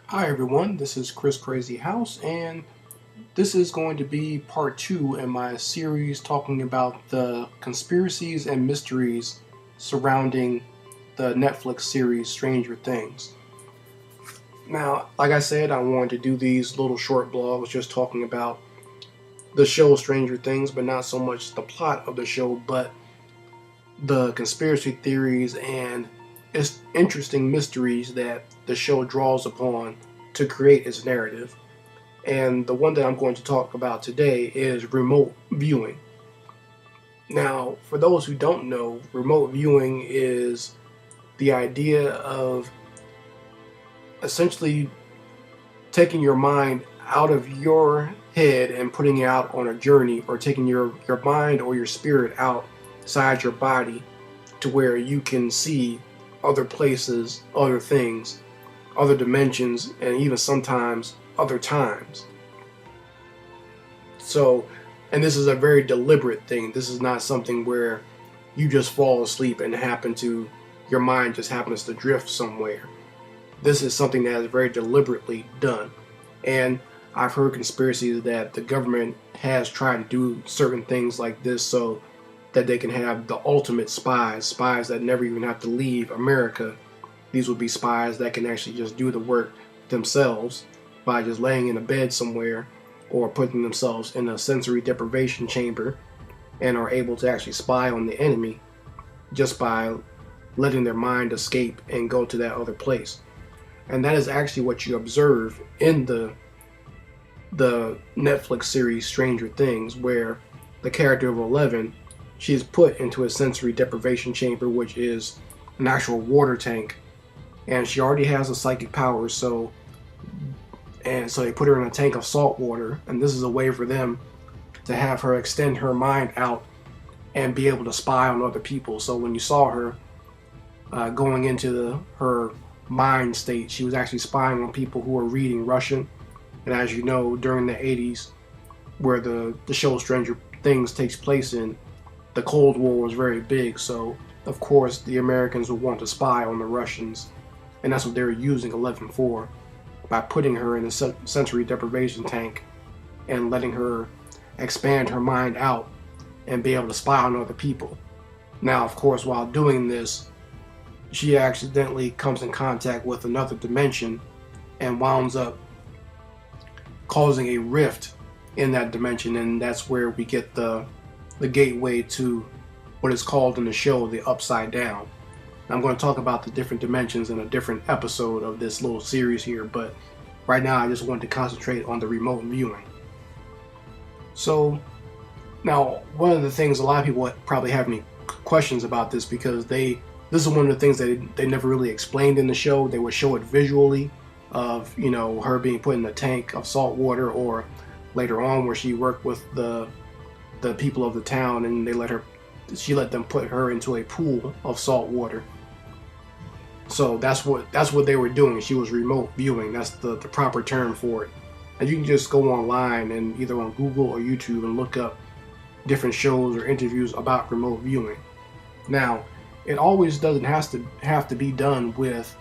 Hi everyone, this is Chris Crazy House, and this is going to be part two in my series talking about the conspiracies and mysteries surrounding the Netflix series Stranger Things. Now, like I said, I wanted to do these little short blogs just talking about the show Stranger Things, but not so much the plot of the show, but the conspiracy theories and its interesting mysteries that the show draws upon to create its narrative. And the one that I'm going to talk about today is remote viewing. Now, for those who don't know, remote viewing is the idea of essentially taking your mind out of your head and putting it out on a journey, or taking your mind or your spirit outside your body to where you can see other places, other things, other dimensions, and even sometimes other times. So, and this is a very deliberate thing. This is not something where you just fall asleep and your mind just happens to drift somewhere. This is something that is very deliberately done. And I've heard conspiracies that the government has tried to do certain things like this so that they can have the ultimate spies that never even have to leave America. These would be spies that can actually just do the work themselves by just laying in a bed somewhere or putting themselves in a sensory deprivation chamber, and are able to actually spy on the enemy just by letting their mind escape and go to that other place. And that is actually what you observe in the Netflix series Stranger Things, where the character of Eleven, she is put into a sensory deprivation chamber, which is an actual water tank, and she already has a psychic power. So they put her in a tank of salt water, and this is a way for them to have her extend her mind out and be able to spy on other people. So when you saw her going into her mind state, she was actually spying on people who were reading Russian. And as you know, during the 80s, where the show Stranger Things takes place in, the Cold War was very big. So of course the Americans would want to spy on the Russians, and that's what they were using Eleven for, by putting her in a sensory deprivation tank and letting her expand her mind out and be able to spy on other people. Now, of course, while doing this, she accidentally comes in contact with another dimension and winds up causing a rift in that dimension, and that's where we get the gateway to what is called in the show the Upside Down. I'm going to talk about the different dimensions in a different episode of this little series here, but right now I just want to concentrate on the remote viewing. So now, one of the things, a lot of people probably have any questions about this, because this is one of the things that they never really explained in the show. They would show it visually of, her being put in a tank of salt water, or later on where she worked with the people of the town, and she let them put her into a pool of salt water. So that's what they were doing. She was remote viewing. That's the proper term for it. And you can just go online and either on Google or YouTube and look up different shows or interviews about remote viewing. Now, it always doesn't have to be done with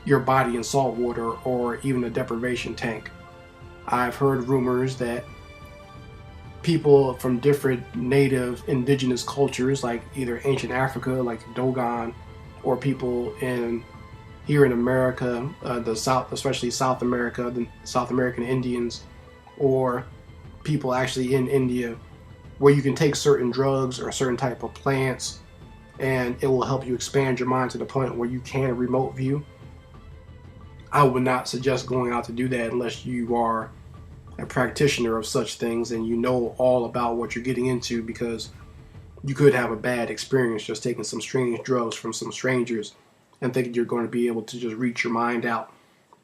your body in salt water or even a deprivation tank. I've heard rumors that people from different native indigenous cultures, like either ancient Africa, like Dogon, or people here in America, the South, especially South America, the South American Indians, or people actually in India, where you can take certain drugs or certain type of plants, and it will help you expand your mind to the point where you can remote view. I would not suggest going out to do that unless you are a practitioner of such things and you know all about what you're getting into, because you could have a bad experience just taking some strange drugs from some strangers and thinking you're going to be able to just reach your mind out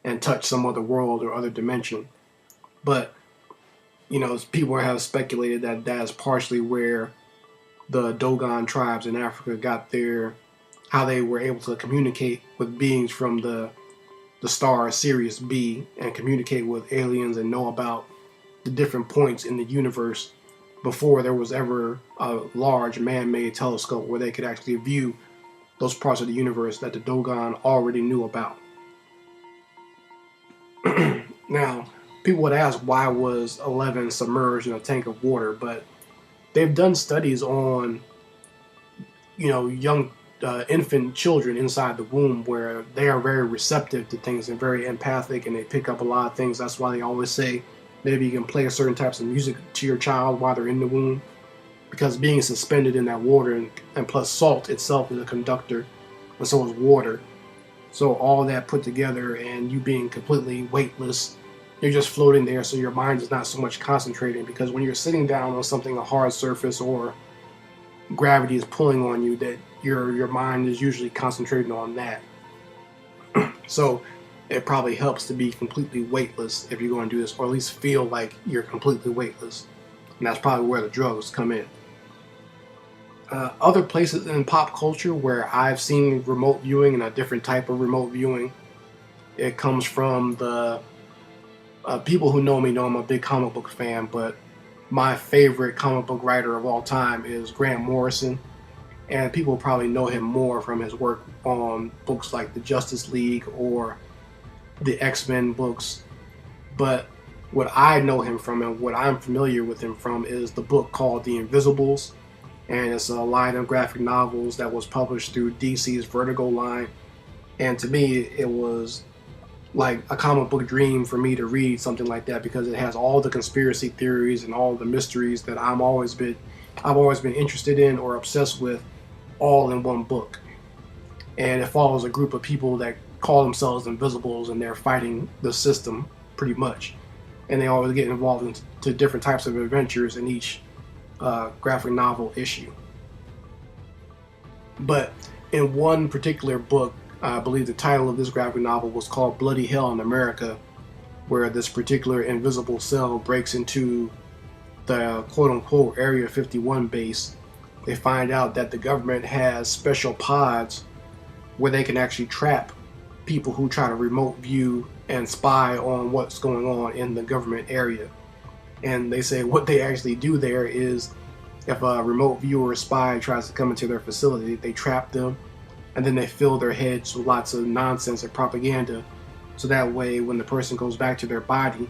and touch some other world or other dimension. But people have speculated that that is partially where the Dogon tribes in Africa got how they were able to communicate with beings from the star Sirius B, and communicate with aliens and know about the different points in the universe before there was ever a large man-made telescope where they could actually view those parts of the universe that the Dogon already knew about. Now, people would ask why was 11 submerged in a tank of water, but they've done studies on young infant children inside the womb where they are very receptive to things and very empathic, and they pick up a lot of things. That's why they always say maybe you can play certain types of music to your child while they're in the womb, because being suspended in that water, and plus salt itself is a conductor, and so is water. So all that put together, and you being completely weightless, you're just floating there, so your mind is not so much concentrating, because when you're sitting down on something, a hard surface, or gravity is pulling on you, that your mind is usually concentrating on that. So it probably helps to be completely weightless if you're going to do this, or at least feel like you're completely weightless. And that's probably where the drugs come in. Other places in pop culture where I've seen remote viewing, and a different type of remote viewing, it comes from the people who know me know I'm a big comic book fan, but my favorite comic book writer of all time is Grant Morrison, and people probably know him more from his work on books like the Justice League or the X-Men books. But what I know him from, and what I'm familiar with him from, is the book called The Invisibles, and it's a line of graphic novels that was published through DC's Vertigo line. And to me, it was like a comic book dream for me to read something like that, because it has all the conspiracy theories and all the mysteries that I've always been interested in or obsessed with, all in one book. And it follows a group of people that call themselves Invisibles, and they're fighting the system pretty much. And they always get involved into different types of adventures in each graphic novel issue. But in one particular book, I believe the title of this graphic novel was called Bloody Hell in America, where this particular invisible cell breaks into the quote-unquote Area 51 base. They find out that the government has special pods where they can actually trap people who try to remote view and spy on what's going on in the government area. And they say what they actually do there is, if a remote viewer or spy tries to come into their facility, they trap them, and then they fill their heads with lots of nonsense and propaganda, so that way when the person goes back to their body,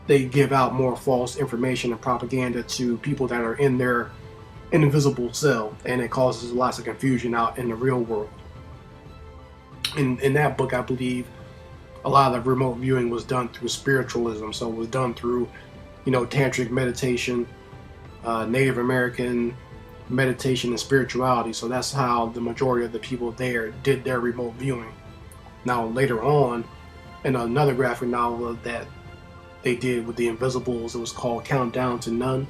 they give out more false information and propaganda to people that are in their invisible cell, and it causes lots of confusion out in the real world. In that book, I believe a lot of the remote viewing was done through spiritualism, so it was done through tantric meditation, Native American meditation, and spirituality. So that's how the majority of the people there did their remote viewing. Now later on, in another graphic novel that they did with the Invisibles, it was called Countdown to None.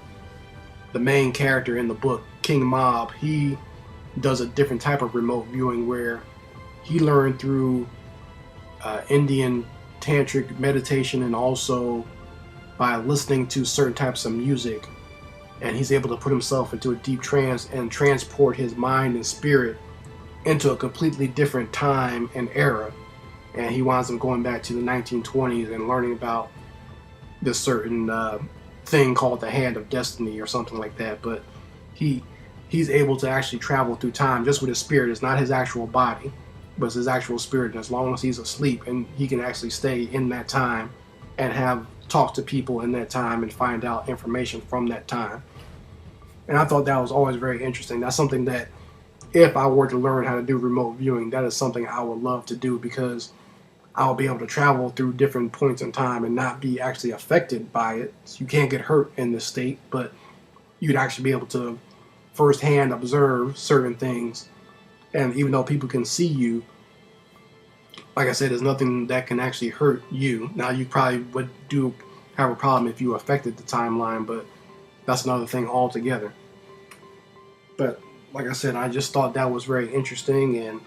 The main character in the book, King Mob, he does a different type of remote viewing where he learned through Indian tantric meditation, and also by listening to certain types of music, and he's able to put himself into a deep trance and transport his mind and spirit into a completely different time and era. And he winds up going back to the 1920s and learning about this certain thing called the Hand of Destiny or something like that. But he's able to actually travel through time just with his spirit. It's not his actual body, but it's his actual spirit. And as long as he's asleep, and he can actually stay in that time and have talk to people in that time and find out information from that time. And I thought that was always very interesting. That's something that, if I were to learn how to do remote viewing, that is something I would love to do, because I'll be able to travel through different points in time and not be actually affected by it. So you can't get hurt in this state, but you'd actually be able to firsthand observe certain things. And even though people can see you, like I said, there's nothing that can actually hurt you. Now, you probably would have a problem if you affected the timeline, but that's another thing altogether. But like I said, I just thought that was very interesting, and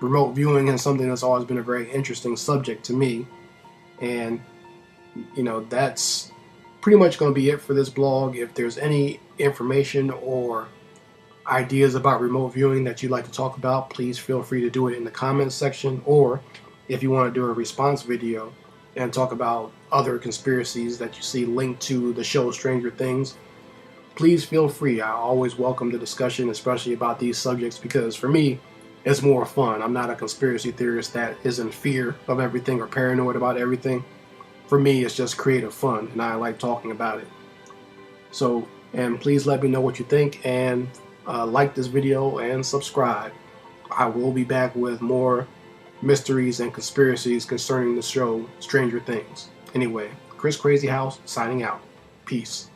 remote viewing is something that's always been a very interesting subject to me. And that's pretty much going to be it for this blog. If there's any information or ideas about remote viewing that you'd like to talk about, please feel free to do it in the comments section, or if you want to do a response video and talk about other conspiracies that you see linked to the show Stranger Things, please feel free. I always welcome the discussion, especially about these subjects, because for me, it's more fun. I'm not a conspiracy theorist that is in fear of everything or paranoid about everything. for me, it's just creative fun, and I like talking about it. So, and please let me know what you think, and like this video and subscribe. I will be back with more mysteries and conspiracies concerning the show Stranger Things. Anyway, Chris Crazy House signing out. Peace.